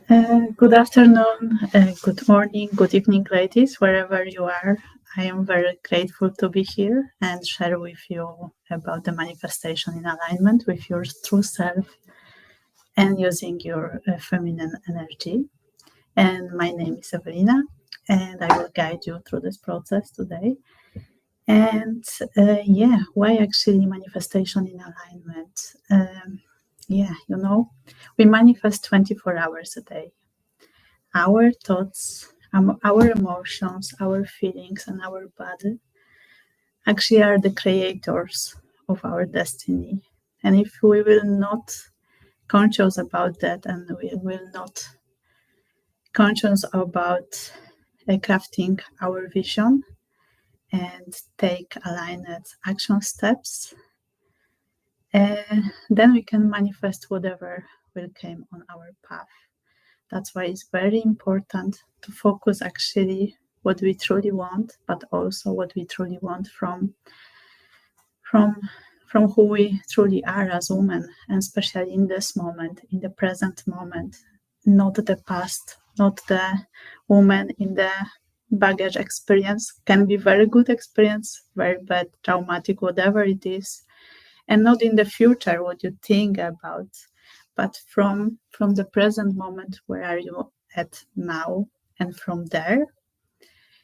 Good afternoon, good morning, good evening, ladies, wherever you are. I am very grateful to be here and share with you about the manifestation in alignment with your true self and using your feminine energy. And my name is Ewelina, and I will guide you through this process today. And why actually manifestation in alignment? We manifest 24 hours a day. Our thoughts, our emotions, our feelings, and our body actually are the creators of our destiny. And if we will not conscious about that, and we will not conscious about crafting our vision and take aligned action steps, then we can manifest whatever will come on our path. That's why it's very important to focus actually what we truly want, but also what we truly want from who we truly are as women, and especially in this moment, in the present moment, not the past, not the woman in the baggage experience. Can be very good experience, very bad, traumatic, whatever it is, and not in the future what you think about, but from the present moment, where are you at now, and from there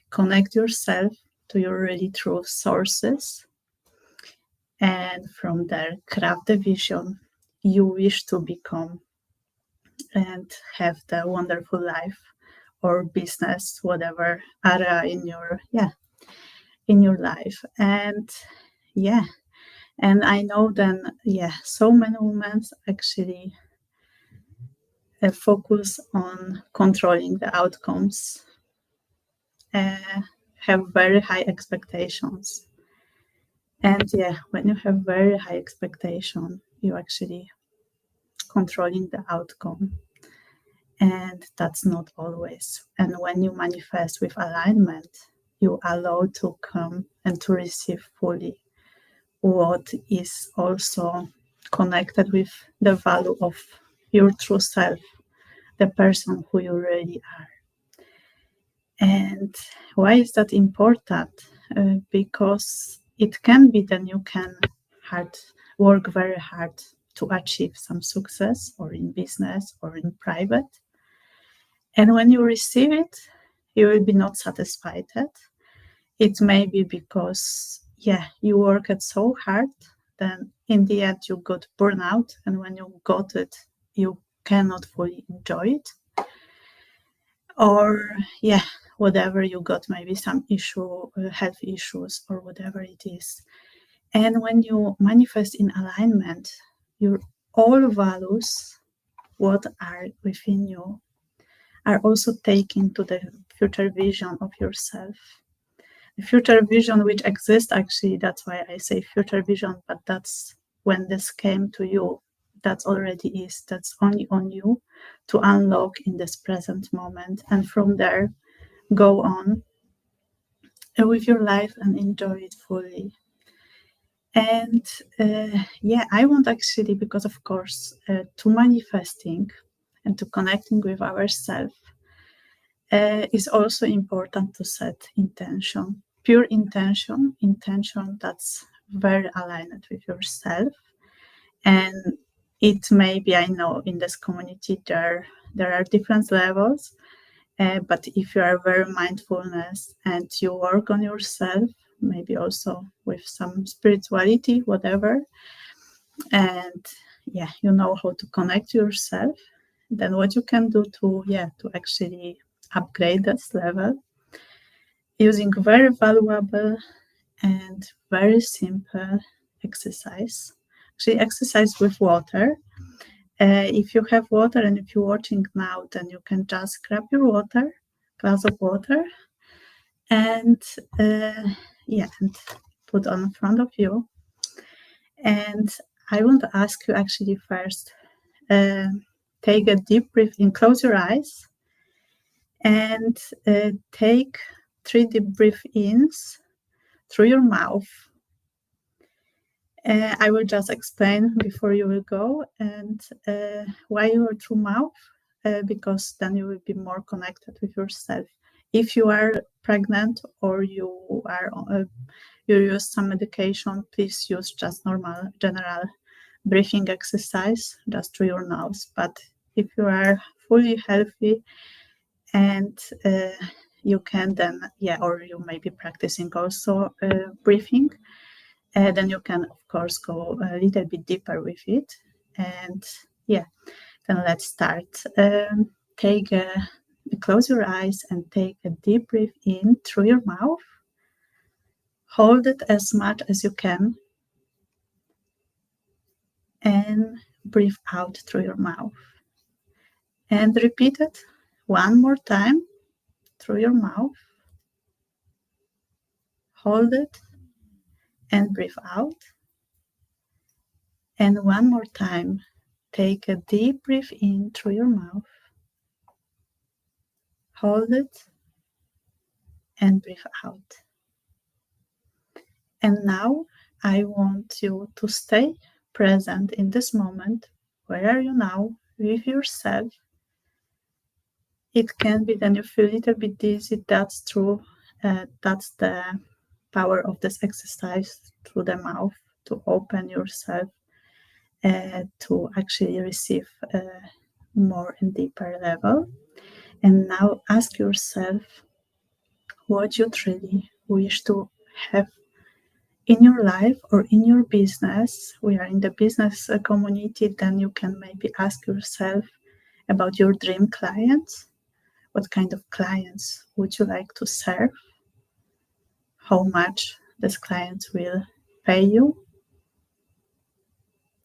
connect yourself to your really true sources, and from there craft the vision you wish to become and have the wonderful life or business, whatever area in your life. And I know then, so many women actually focus on controlling the outcomes, have very high expectations. And when you have very high expectation, you actually controlling the outcome. And that's not always. And when you manifest with alignment, you allow to come and to receive fully what is also connected with the value of your true self, the person who you really are. And why is that important? Because it can be that you can work very hard to achieve some success, or in business or in private. And when you receive it, you will be not satisfied. It may be because, you worked so hard, then in the end you got burnout. And when you got it, you cannot fully enjoy it. Or, whatever you got, maybe some issue, health issues, or whatever it is. And when you manifest in alignment, your all values, what are within you, are also taken to the future vision of yourself. The future vision which exists, actually, that's why I say future vision, but that's when this came to you. That's already is. That's only on you to unlock in this present moment. And from there, go on with your life and enjoy it fully. And I want actually, because of course, to manifesting and to connecting with ourselves is also important to set intention, pure intention that's very aligned with yourself. And it may be, I know in this community there are different levels, but if you are very mindfulness and you work on yourself, maybe also with some spirituality, whatever, and you know how to connect to yourself, then what you can do to actually upgrade this level using very valuable and very simple exercise. Actually, exercise with water. If you have water, and if you're watching now, then you can just grab your water, glass of water, and and put on in front of you. And I want to ask you actually first, take a deep breath in, close your eyes, and take 3 deep breath-ins through your mouth. I will just explain before you will go. And why your through mouth? because then you will be more connected with yourself. If you are pregnant or you use some medication, please use just normal general breathing exercise just through your nose. But if you are fully healthy and you can then, or you may be practicing also breathing, then you can, of course, go a little bit deeper with it. And then let's start. Close your eyes and take a deep breath in through your mouth. Hold it as much as you can. And breathe out through your mouth. And repeat it one more time through your mouth. Hold it and breathe out. And one more time, take a deep breath in through your mouth. Hold it and breathe out. And now I want you to stay present in this moment. Where are you now with yourself? It can be then you feel a little bit dizzy. That's true. That's the power of this exercise through the mouth, to open yourself to actually receive more and deeper level. And now ask yourself what you truly wish to have in your life or in your business. We are in the business community, then you can maybe ask yourself about your dream clients. What kind of clients would you like to serve? How much these clients will pay you?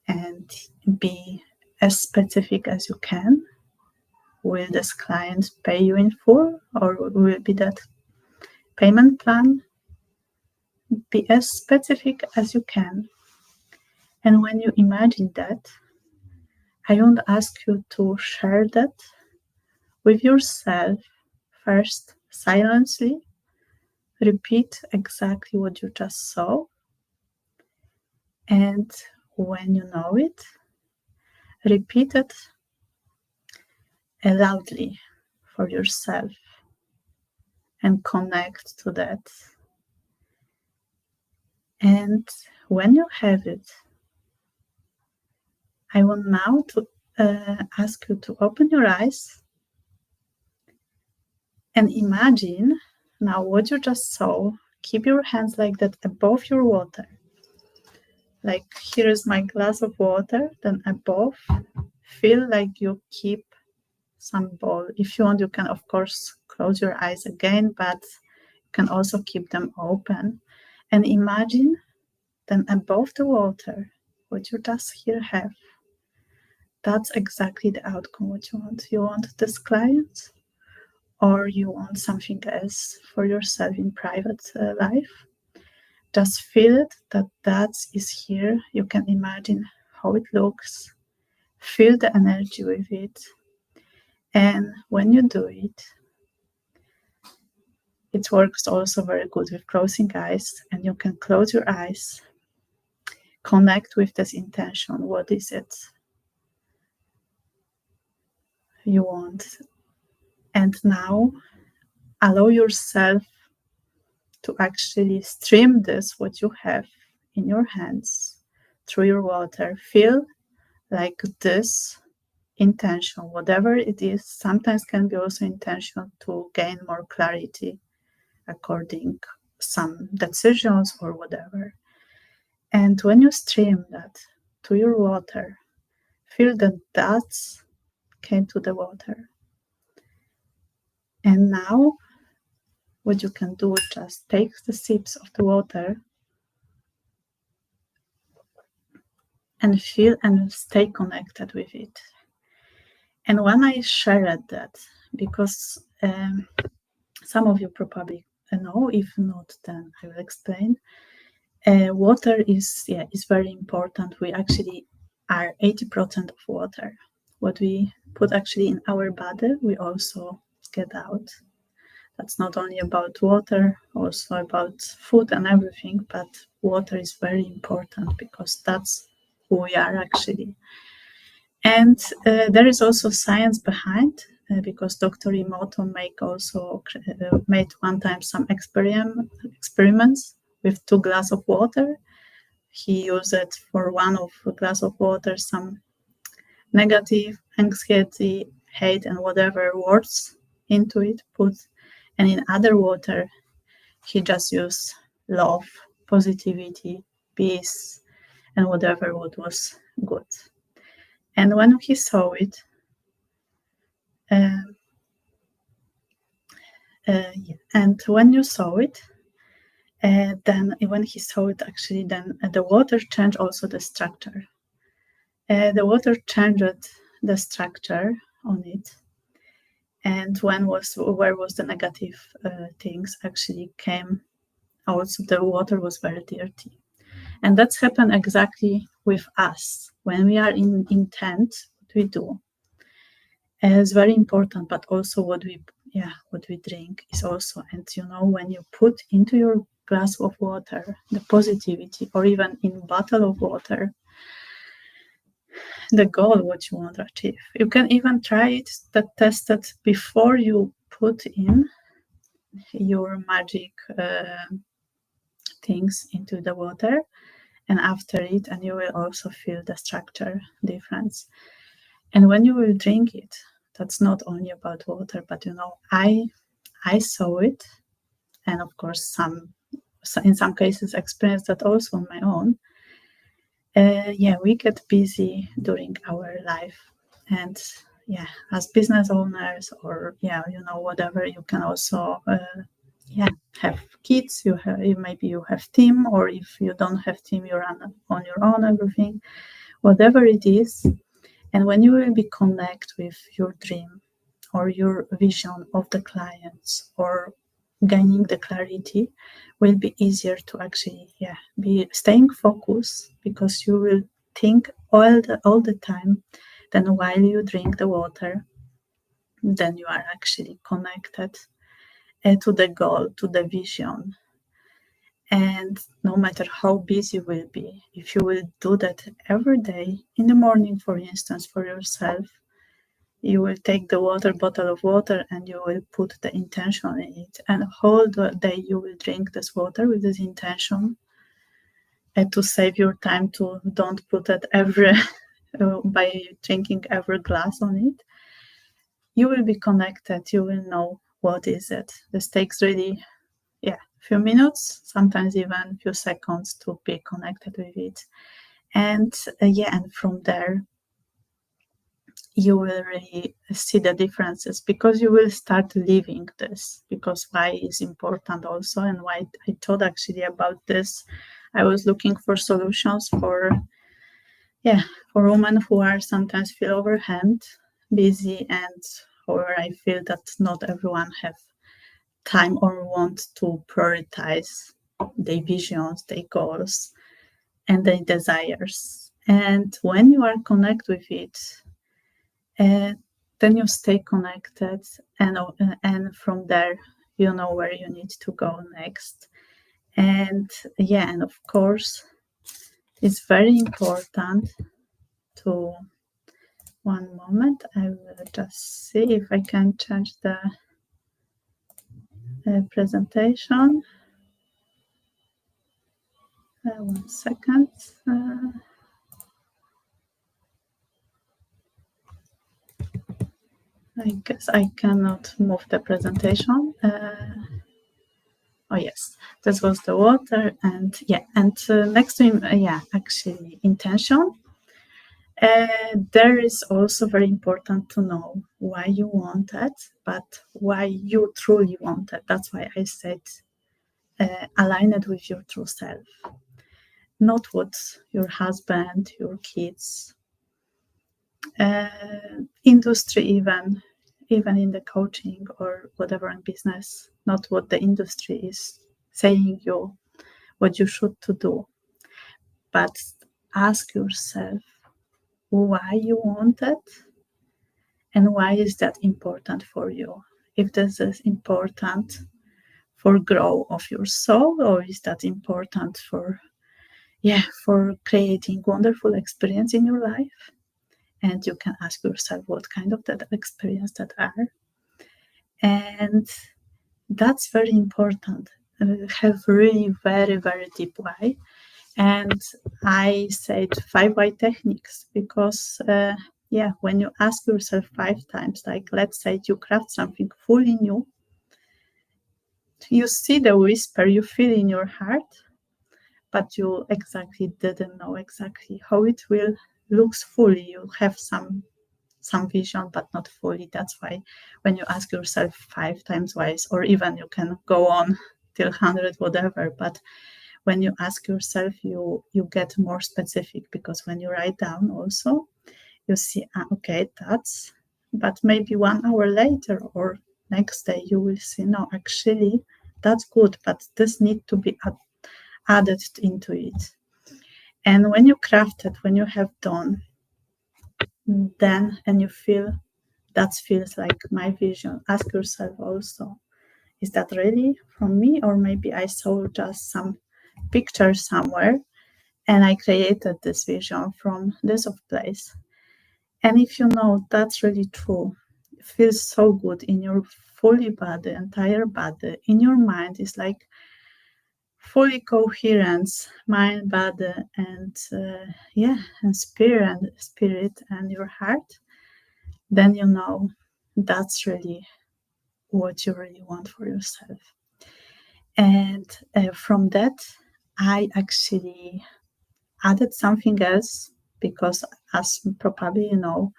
And be as specific as you can. Will this client pay you in full, or will it be that payment plan? Be as specific as you can. And when you imagine that, I want to ask you to share that with yourself first, silently. Repeat exactly what you just saw. And when you know it, repeat it loudly for yourself and connect to that. And when you have it, I want now to ask you to open your eyes and imagine now what you just saw. Keep your hands like that above your water. Like, here is my glass of water, then above, feel like you keep some ball. If you want, you can, of course, close your eyes again, but you can also keep them open. And imagine then above the water, what you just here have. That's exactly the outcome what you want. You want this client, or you want something else for yourself in private life. Just feel it, that is here. You can imagine how it looks. Feel the energy with it. And when you do it, it works also very good with closing eyes. And you can close your eyes, connect with this intention. What is it you want? And now allow yourself to actually stream this, what you have in your hands, through your water. Feel like this intention, whatever it is, sometimes can be also intention to gain more clarity according some decisions or whatever. And when you stream that to your water, feel that dots came to the water. And now what you can do is just take the sips of the water and feel and stay connected with it. And when I shared that, because some of you probably know, if not, then I will explain. Water is very important. We actually are 80% of water. What we put actually in our body, we also get out. That's not only about water, also about food and everything, but water is very important because that's who we are actually. And there is also science behind, because Dr. Emoto made one time some experiments with 2 glasses of water. He used it for one of a glass of water, some negative, anxiety, hate, and whatever words into it put, and in other water, he just used love, positivity, peace, and whatever what was good. And when he saw it, and when you saw it, then when he saw it, actually, then the water changed also the structure. The water changed the structure on it, and where was the negative things actually came out. So the water was very dirty, and that's happened exactly with us when we are in intent. What we do is very important, but also what we drink is also. And when you put into your glass of water the positivity, or even in bottle of water, the goal what you want to achieve, you can even try it, test it before you put in your magic things into the water, and after it, and you will also feel the structure difference. And when you will drink it, that's not only about water, but I saw it, and of course in some cases experienced that also on my own. We get busy during our life, and as business owners, or whatever, you can also have kids, maybe you have team, or if you don't have team, you run on your own, everything, whatever it is. And when you will be connect with your dream or your vision of the clients, or gaining the clarity, will be easier to actually be staying focused, because you will think all the time. Then while you drink the water, then you are actually connected to the goal, to the vision. And no matter how busy you will be, if you will do that every day in the morning, for instance, for yourself, you will take the bottle of water, and you will put the intention in it, and whole day you will drink this water with this intention, and to save your time, to don't put it every by drinking every glass on it. You will be connected, you will know what is it. This takes really few minutes, sometimes even few seconds, to be connected with it. And and from there you will really see the differences, because you will start living this. Because why is important also, and why I thought actually about this, I was looking for solutions for women who are sometimes feel overwhelmed, busy, and or I feel that not everyone have time or want to prioritize their visions, their goals, and their desires. And when you are connected with it, then you stay connected, and from there you know where you need to go next. And and of course, it's very important to. One moment, I will just see if I can change the presentation. 1 second. I guess I cannot move the presentation. Oh yes, this was the water, and next to him, actually intention. There is also very important to know why you want it, but why you truly want it. That's why I said align it with your true self, not what your husband, your kids, industry, even in the coaching or whatever in business, not what the industry is saying you what you should to do, but ask yourself why you want it, and why is that important for you. If this is important for growth of your soul, or is that important for creating wonderful experience in your life. and you can ask yourself what kind of that experience that are. And that's very important. Have really very, very deep why. And I said 5 why techniques because, when you ask yourself 5 times, like let's say you craft something fully new, you see the whisper you feel in your heart, but you exactly didn't know exactly how it will looks fully. You have some vision, but not fully. That's why when you ask yourself 5 times why, or even you can go on till 100, whatever, but when you ask yourself, you get more specific, because when you write down also, you see, okay, that's, but maybe 1 hour later or next day, you will see, no, actually, that's good, but this need to be added into it. And when you craft it, when you have done, then, and you feel that feels like my vision, ask yourself also, is that really from me, or maybe I saw just some picture somewhere and I created this vision from this of place. And if you know that's really true, it feels so good in your fully body, entire body, in your mind. It's like fully coherence, mind, body, and and spirit and your heart. Then you know that's really what you really want for yourself. And from that, I actually added something else, because as probably you know,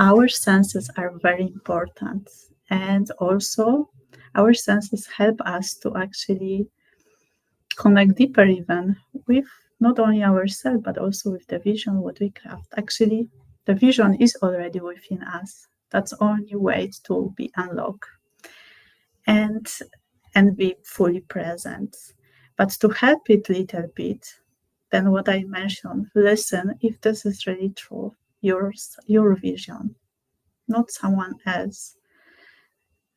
our senses are very important, and also our senses help us to actually connect deeper even with not only ourselves but also with the vision what we craft. Actually, the vision is already within us. That's only way to be unlocked and be fully present. But to help it little bit, then what I mentioned, listen if this is really true, your vision, not someone else.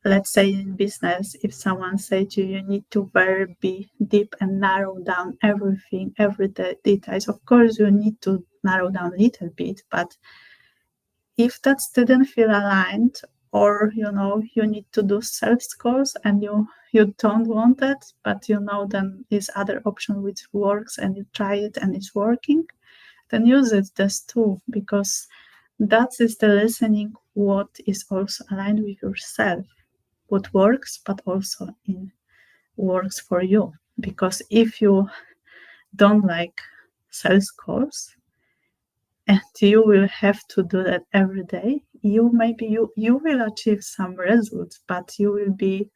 Let's say in business, if someone say to you, you need to very be deep and narrow down everything, every details. Of course, you need to narrow down a little bit, but if that didn't feel aligned, or you need to do self scores and you don't want it, but then is other option which works and you try it and it's working, then use it this too, because that is the listening what is also aligned with yourself, what works, but also in works for you. Because if you don't like sales calls and you will have to do that every day, you will achieve some results, but you will be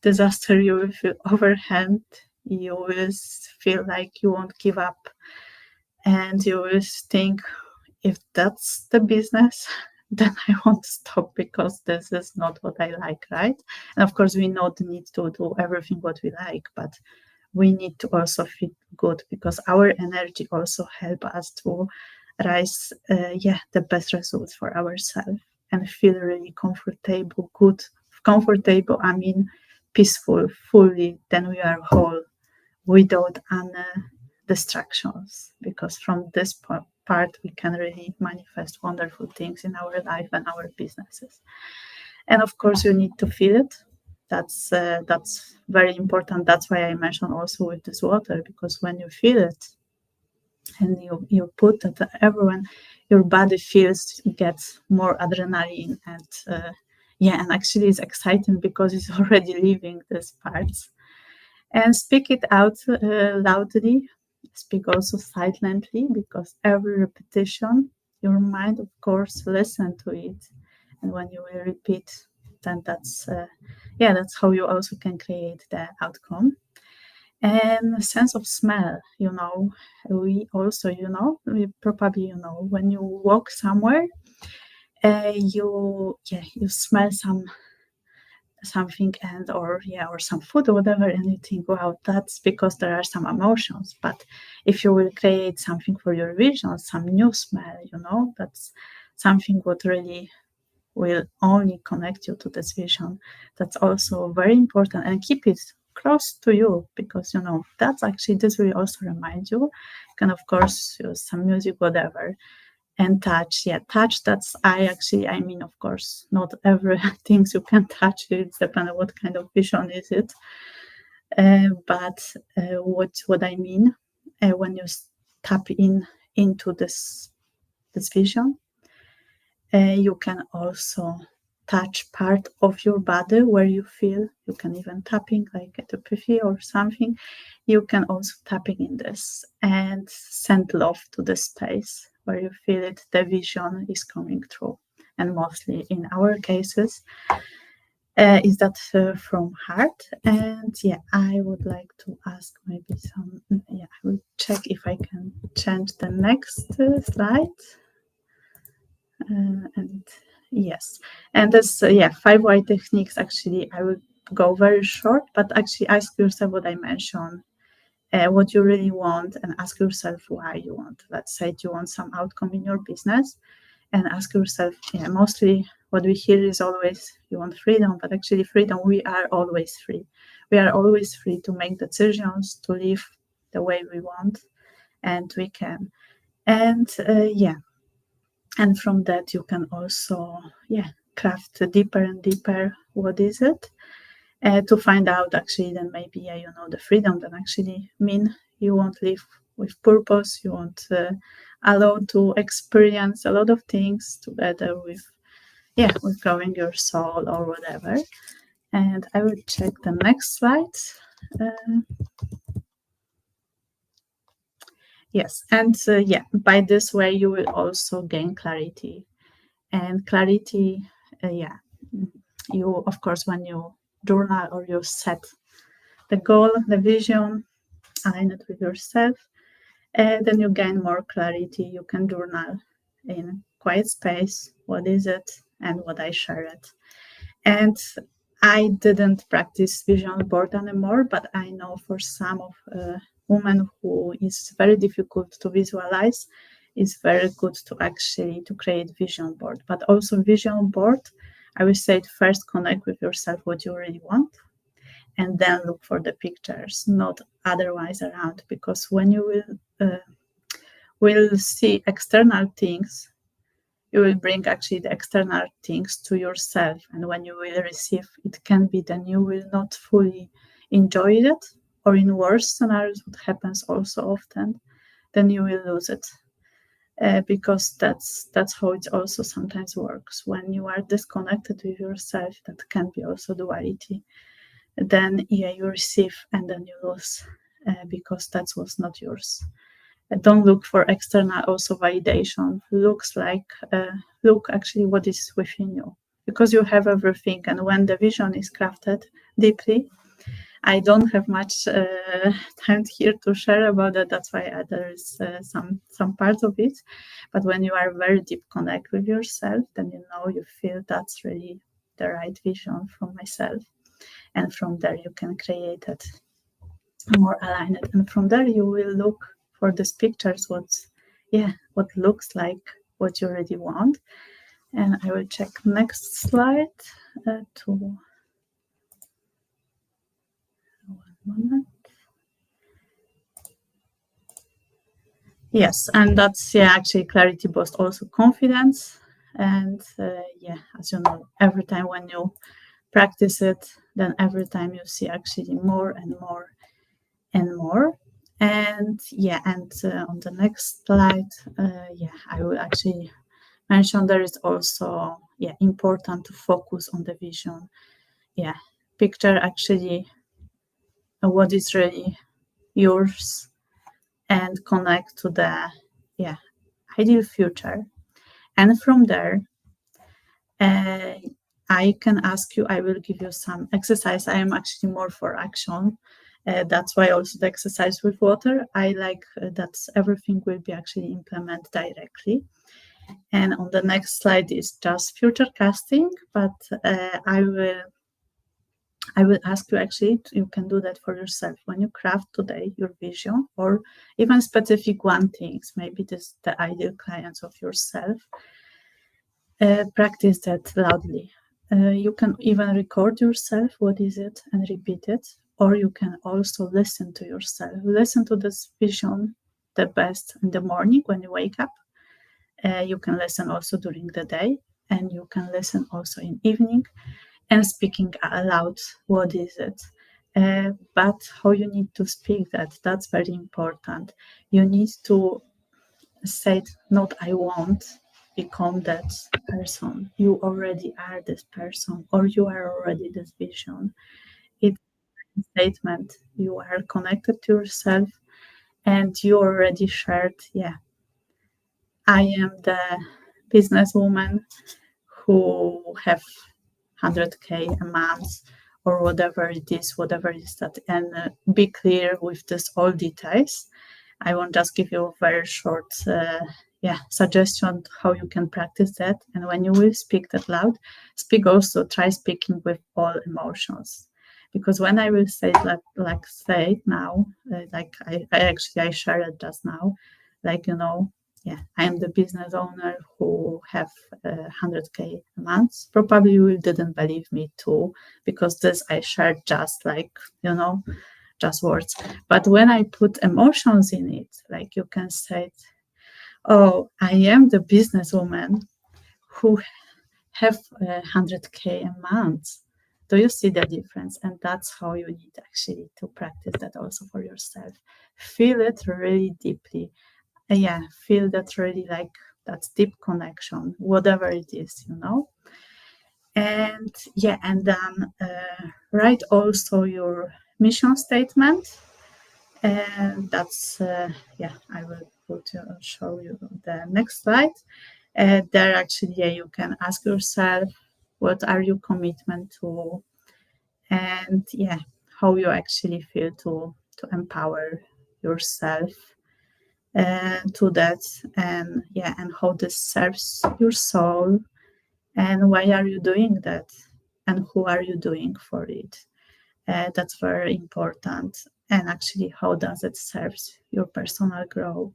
disaster. You will feel overwhelmed. You will feel like you won't give up, and you will think, if that's the business, then I won't stop, because this is not what I like, right? And of course, we not need to do everything what we like, but we need to also feel good, because our energy also help us to rise, the best results for ourselves and feel really comfortable, good, comfortable. I mean, peaceful, fully. Then we are whole without any distractions, because from this part we can really manifest wonderful things in our life and our businesses. And of course, you need to feel it. That's very important. That's why I mentioned also with this water, because when you feel it and you put it, everyone, your body feels, gets more adrenaline, and and actually it's exciting because it's already leaving these parts. And speak it out loudly. Speak also silently, because every repetition, your mind, of course, listen to it. And when you will repeat, then that's how you also can create the outcome. And a sense of smell, we also, we probably, when you walk somewhere, you smell something, and or some food or whatever, and you think, wow, that's because there are some emotions. But if you will create something for your vision, some new smell, that's something what really will only connect you to this vision. That's also very important, and keep it close to you, because that's actually, this will also remind you. You can of course use some music, whatever, And touch, touch, I mean, of course, not every things you can touch. It depends on what kind of vision is it. But what I mean, when you tap into this vision, you can also touch part of your body where you feel. You can even tapping like at a puffy or something. You can also tapping in this and send love to the space where you feel it. The vision is coming through, and mostly in our cases, is that from heart. And I would like to ask maybe some. I will check if I can change the next slide. And yes, and this 5 why techniques. Actually, I will go very short, but actually ask yourself what I mentioned, what you really want, and ask yourself why you want. Let's say you want some outcome in your business, and ask yourself, mostly what we hear is always you want freedom, but actually freedom, we are always free. We are always free to make decisions, to live the way we want, and we can. And and from that you can also craft deeper and deeper what is it, to find out actually then maybe the freedom that actually mean you want to live with purpose, you want allow to experience a lot of things together with growing your soul or whatever. And I will check the next slide. Yes, and by this way you will also gain clarity. And clarity, you, of course, when you journal or you set the goal, the vision, align it with yourself, then you gain more clarity. You can journal in quiet space. What is it and what I share it. And I didn't practice vision board anymore, but I know for some of women who is very difficult to visualize, it's very good to actually to create vision board. But also vision board, I would say first connect with yourself what you really want, and then look for the pictures, not otherwise around. Because when you will see external things, you will bring actually the external things to yourself, and when you will receive, it can be then you will not fully enjoy it, or in worse scenarios, what happens also often, then you will lose it. Because that's how it also sometimes works. When you are disconnected with yourself, that can be also duality. Then you receive and then you lose, because that was not yours. Don't look for external also validation. Look actually what is within you, because you have everything. And when the vision is crafted deeply, I don't have much time here to share about that. That's why there is some parts of it. But when you are very deep connect with yourself, then you feel that's really the right vision from myself. And from there you can create it more aligned. And from there you will look for these pictures, what looks like what you already want. And I will check next slide to 1 moment. Yes, and that's actually clarity boosts also confidence. And as you know, every time when you practice it, then every time you see actually more and more and more. And on the next slide, I will actually mention there is also important to focus on the vision. Picture actually what is really yours, and connect to the ideal future. And from there, I can ask you, I will give you some exercise. I am actually more for action. That's why also the exercise with water. I like that everything will be actually implemented directly. And on the next slide is just future casting, but I will ask you actually, you can do that for yourself. When you craft today your vision, or even specific one things, maybe this the ideal clients of yourself, practice that loudly. You can even record yourself, what is it, and repeat it. Or you can also listen to yourself. Listen to this vision the best in the morning when you wake up. You can listen also during the day, and you can listen also in evening, and speaking aloud. What is it? But how you need to speak that's very important. You need to say, not I won't become that person. You already are this person, or you are already this vision. It's a statement. You are connected to yourself, and you already shared, yeah, I am the businesswoman who have 100K a month, or whatever it is that, and be clear with this all details. I won't just give you a very short suggestion how you can practice that. And when you will speak that loud, try speaking with all emotions. Because when I will say it say it now, like I shared it just now, like, I am the business owner who have 100K a month. Probably you didn't believe me too, because this I shared just just words. But when I put emotions in it, like you can say, oh, I am the businesswoman who have 100K a month. Do you see the difference? And that's how you need actually to practice that also for yourself. Feel it really deeply. Feel that really, like, that's deep connection, whatever it is. And then write also your mission statement. And that's I will show you the next slide. There actually, you can ask yourself, what are your commitment to, and how you actually feel to empower yourself to that, and how this serves your soul, and why are you doing that, and who are you doing for it. That's very important. And actually, how does it serve your personal growth,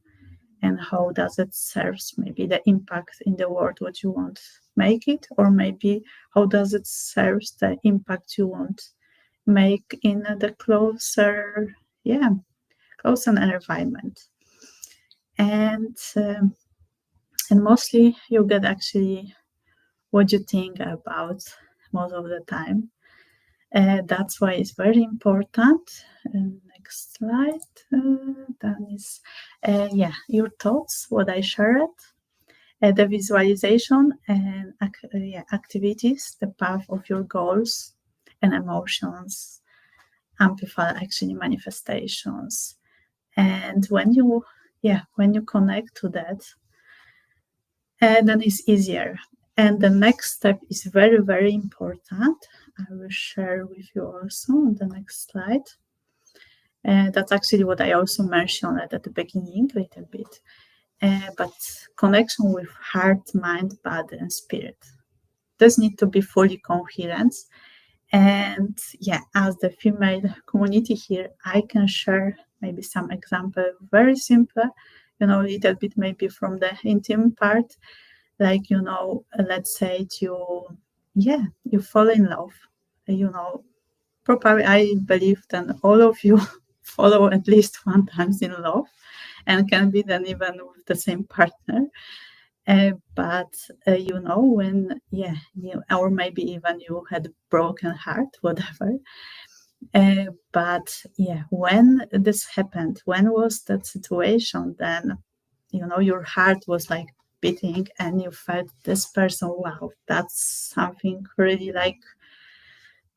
and how does it serve maybe the impact in the world what you want make it, or maybe how does it serve the impact you want make in the closer environment. And mostly you get actually what you think about most of the time. That's why it's very important. Next slide. That is, your thoughts, what I shared, the visualization and activities, the path of your goals and emotions, amplify actually manifestations. And when you connect to that, then it's easier. And the next step is very, very important. I will share with you also on the next slide. That's actually what I also mentioned at the beginning a little bit. But connection with heart, mind, body, and spirit. This need to be fully coherent. And as the female community here, I can share maybe some example, very simple, a little bit maybe from the intimate part. Like, let's say you fall in love, probably I believe that all of you follow at least one times in love, and can be then even with the same partner. But when or maybe even you had a broken heart, whatever. But when this happened, when was that situation, then your heart was like beating, and you felt this person, wow, that's something really like,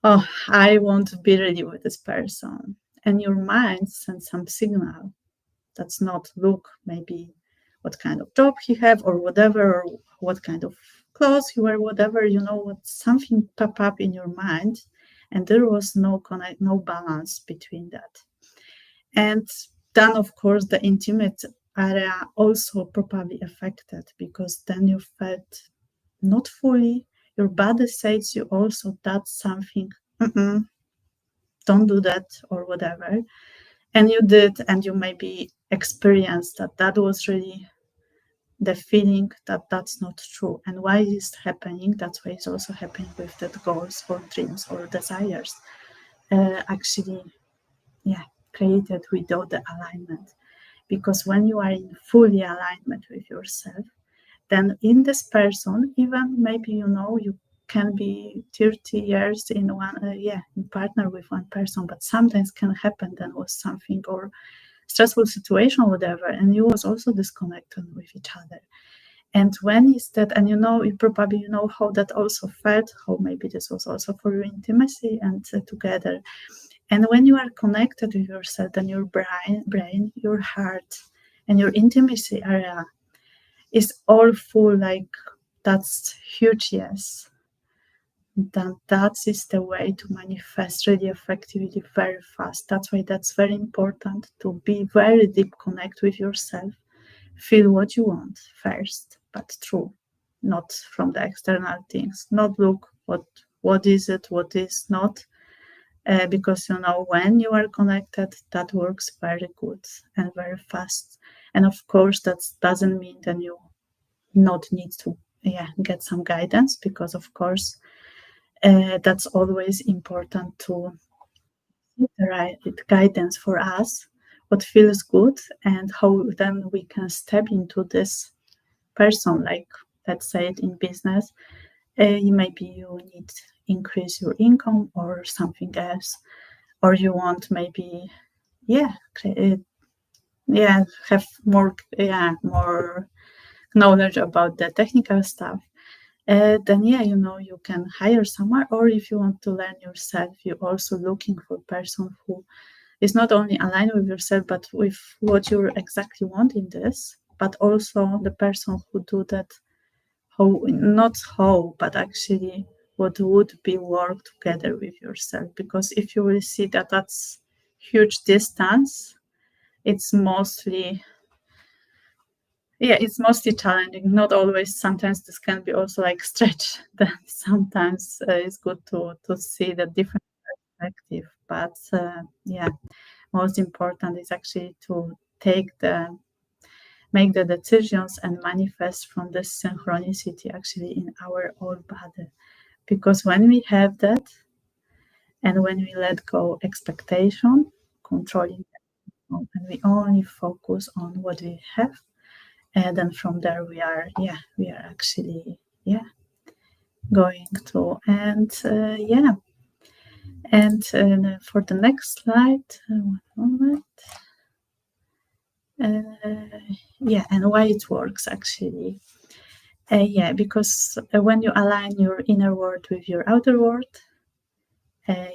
oh, I want to be really with this person. And your mind sends some signal. That's not, look, maybe what kind of job he have, or whatever, or what kind of clothes he wear, whatever, what something pop up in your mind, and there was no balance between that. And then, of course, the intimate area also probably affected, because then you felt not fully. Your body says you also that's something, don't do that, or whatever. And you did, and you maybe experienced that was really the feeling that that's not true. And why is it happening? That's why it's also happening with that goals or dreams or desires. Actually, created without the alignment. Because when you are in fully alignment with yourself, then in this person, even maybe you can be 30 years in one in partner with one person, but sometimes can happen then was something or stressful situation or whatever, and you was also disconnected with each other. And when is that, and you probably how that also felt, how maybe this was also for your intimacy and together. And when you are connected with yourself, then your brain, your heart, and your intimacy area is all full, like that's huge, yes. Then that is the way to manifest really effectively very fast. That's why that's very important to be very deep connect with yourself. Feel what you want first, but true, not from the external things. Not look what is it, what is not, because when you are connected, that works very good and very fast. And of course, that doesn't mean that you not need to get some guidance, because of course that's always important to get the right guidance for us, what feels good, and how then we can step into this person. Like, let's say it in business, maybe you need increase your income or something else, or you want maybe have more knowledge about the technical stuff. Then you can hire someone, or if you want to learn yourself, you're also looking for a person who is not only aligned with yourself but with what you exactly want in this, but also the person who do that, but actually what would be work together with yourself. Because if you will see that that's huge distance, it's mostly challenging. Not always. Sometimes this can be also like stretch. Then sometimes it's good to see the different perspective. But most important is actually to make the decisions and manifest from the synchronicity actually in our own body. Because when we have that, and when we let go expectation, controlling, and we only focus on what we have, and then from there we are actually going to. And for the next slide, one moment. And why it works actually. Because when you align your inner world with your outer world,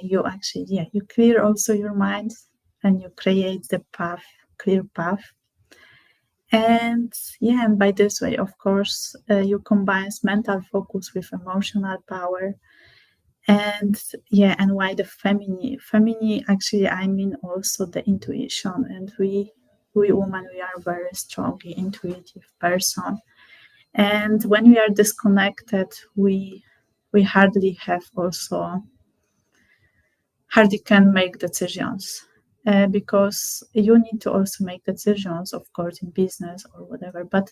you actually you clear also your mind, and you create the clear path. And by this way, of course, you combine mental focus with emotional power. And why the feminine actually, I mean also the intuition. And we women, we are very strongly intuitive person. And when we are disconnected, we hardly can make decisions, because you need to also make decisions, of course, in business or whatever, but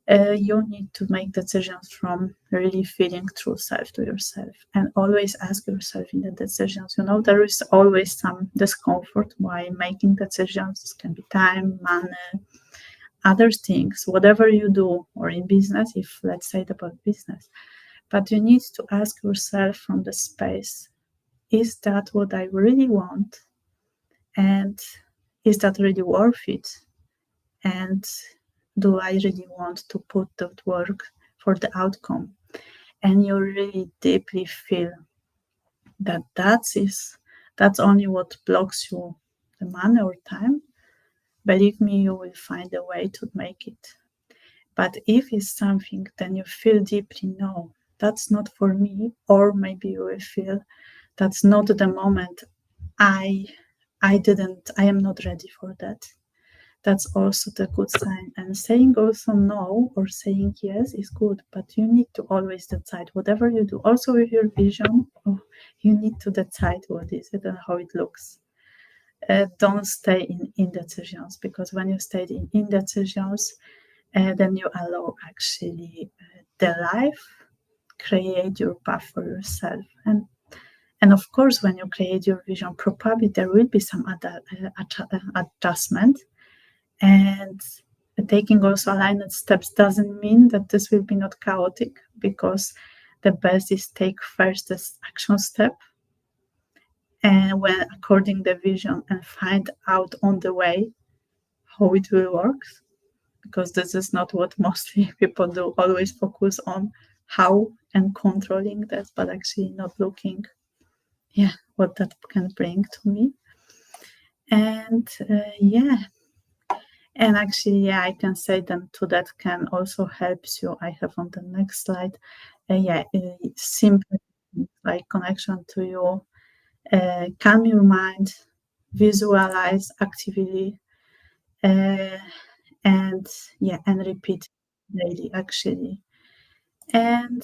you need to make decisions from really feeling true self to yourself. And always ask yourself in the decisions, there is always some discomfort while making decisions. This can be time, money, other things, whatever you do, or in business, if let's say about business. But you need to ask yourself from the space, is that what I really want? And is that really worth it? And do I really want to put that work for the outcome? And you really deeply feel that that's only what blocks you, the money or time. Believe me, you will find a way to make it. But if it's something, then you feel deeply, no, that's not for me. Or maybe you will feel that's not the moment. I am not ready for that. That's also the good sign. And saying also no or saying yes is good, but you need to always decide whatever you do. Also with your vision, you need to decide what is it and how it looks. Don't stay in indecisions, because when you stay in indecisions, then you allow actually the life create your path for yourself. And of course, when you create your vision, probably there will be some other adjustment. And taking also aligned steps doesn't mean that this will be not chaotic, because the best is take first this action step and when according the vision and find out on the way how it will work, because this is not what mostly people do, always focus on how and controlling that, but actually not looking what that can bring to me. And and actually, I can say then to that can also helps you. I have on the next slide, simple like connection to you, calm your mind, visualize actively, and repeat daily actually. And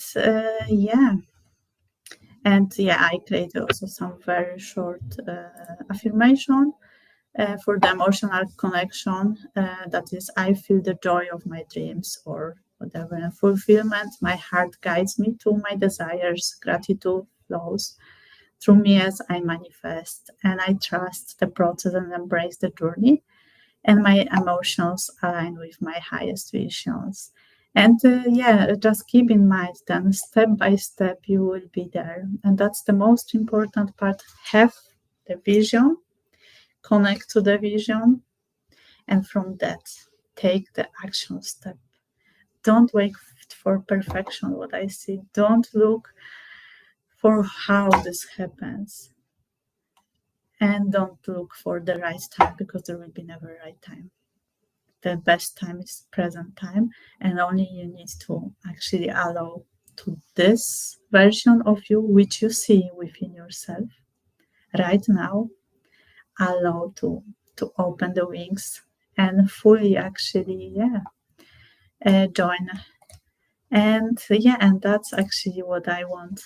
I created also some very short affirmation for the emotional connection, that is, I feel the joy of my dreams or whatever, and fulfillment. My heart guides me to my desires. Gratitude flows through me as I manifest, and I trust the process and embrace the journey. And my emotions align with my highest visions. And just keep in mind then step by step you will be there. And that's the most important part. Have the vision, connect to the vision, and from that, take the action step. Don't wait for perfection, what I see. Don't look for how this happens. And don't look for the right time, because there will be never right time. The best time is present time, and only you need to actually allow to this version of you which you see within yourself right now, allow to open the wings and fully actually join. And that's actually what I want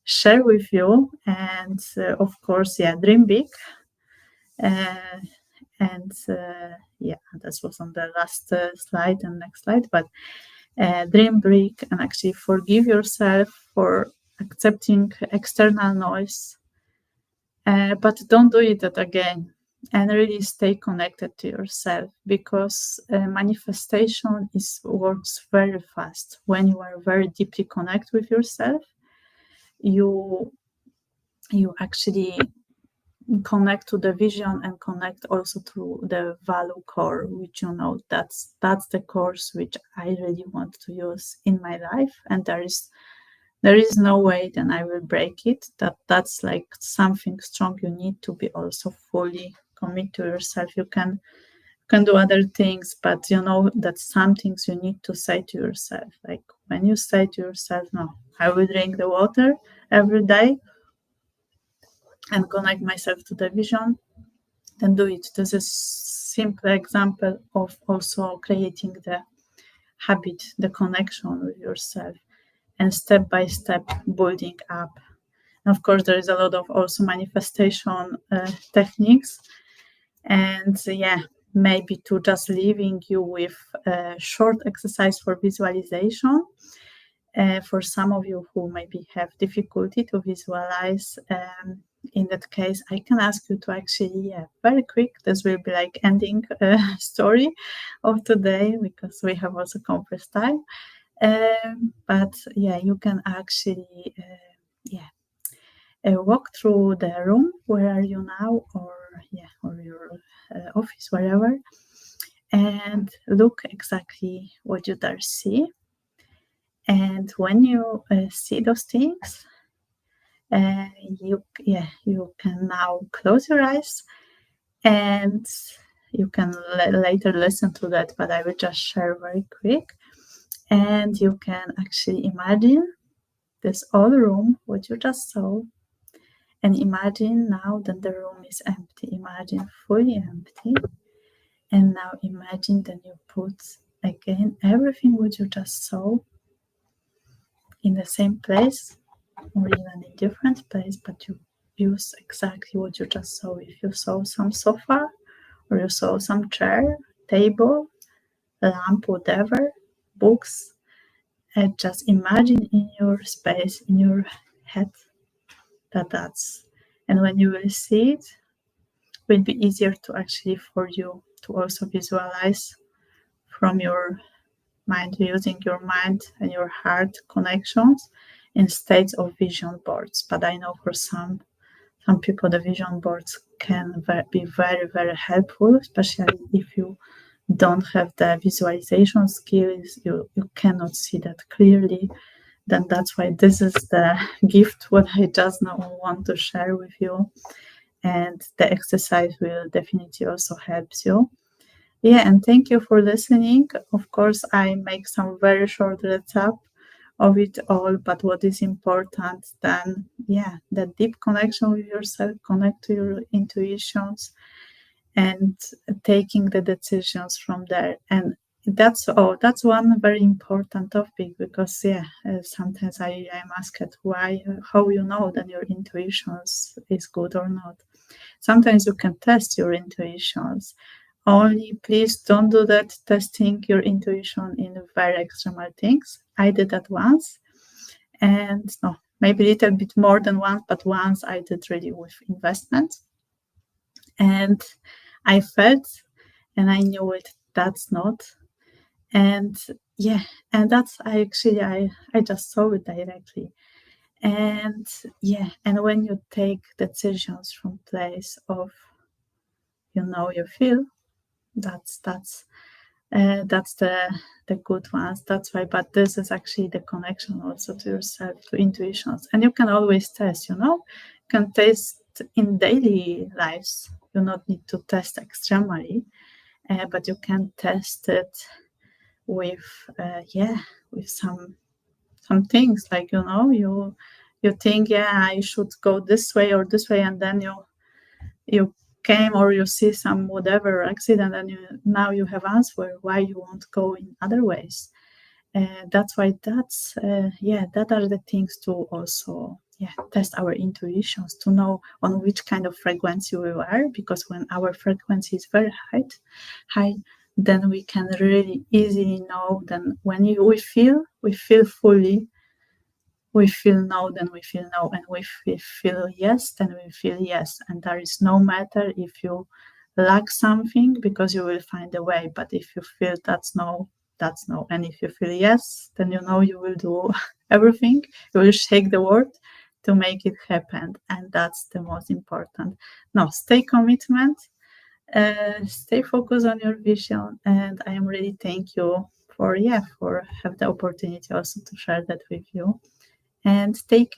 share with you. And of course, dream big. And that was on the last slide and next slide, but dream big and actually forgive yourself for accepting external noise, but don't do it again, and really stay connected to yourself, because manifestation works very fast. When you are very deeply connected with yourself, you actually connect to the vision and connect also to the value core, which that's the course which I really want to use in my life, and there is no way then I will break it. That's like something strong. You need to be also fully committed to yourself. You can do other things, but that some things you need to say to yourself. Like when you say to yourself, no, I will drink the water every day and connect myself to the vision, then do it. This is simple example of also creating the habit, the connection with yourself, and step by step building up. And of course, there is a lot of also manifestation techniques, and maybe to just leaving you with a short exercise for visualization. For some of you who maybe have difficulty to visualize, in that case, I can ask you to actually, very quick, this will be like ending story of today, because we have also compressed time. But you can actually walk through the room. Where are you now? Or your office, wherever, and look exactly what you there see. And when you see those things, you can now close your eyes, and you can later listen to that, but I will just share very quick. And you can actually imagine this old room, what you just saw, and imagine now that the room is empty. Imagine fully empty. And now imagine that you put again everything what you just saw in the same place, or even in different place, but you use exactly what you just saw. If you saw some sofa, or you saw some chair, table, lamp, whatever, books, just imagine in your space, in your head, that's. And when you will see it will be easier to actually for you to also visualize from your mind, using your mind and your heart connections in states of vision boards. But I know for some people the vision boards can be very, very helpful, especially if you don't have the visualization skills, you cannot see that clearly. Then that's why this is the gift what I just now want to share with you. And the exercise will definitely also help you. Yeah, and thank you for listening. Of course, I make some very short recap of it all, but what is important then, yeah, the deep connection with yourself, connect to your intuitions, and taking the decisions from there. And that's one very important topic, because sometimes I'm asked why, how you know that your intuitions is good or not. Sometimes you can test your intuitions, only please don't do that testing your intuition in very extremal things. I did that once, and no, maybe a little bit more than once, but once I did really with investments, and I felt and I knew it, that's not. And yeah, and that's I just saw it directly. And yeah, and when you take decisions from place of you feel, that's the good ones. That's why. But this is actually the connection also to yourself, to intuitions, and you can always test. You can test in daily lives. You not need to test extremely, but you can test it with with some things, like you think, I should go this way or this way, and then you came or you see some whatever accident, and now you have answer why you won't go in other ways. That's why that are the things to also test our intuitions, to know on which kind of frequency we are, because when our frequency is very high, then we can really easily know. Then when we feel fully, we feel no, then we feel no, and we feel yes, then we feel yes. And there is no matter if you lack something, because you will find a way. But if you feel that's no, that's no. And if you feel yes, then you will do everything. You will shake the world to make it happen. And that's the most important. Now, stay commitment, stay focused on your vision. And I am really thank you for have the opportunity also to share that with you. And take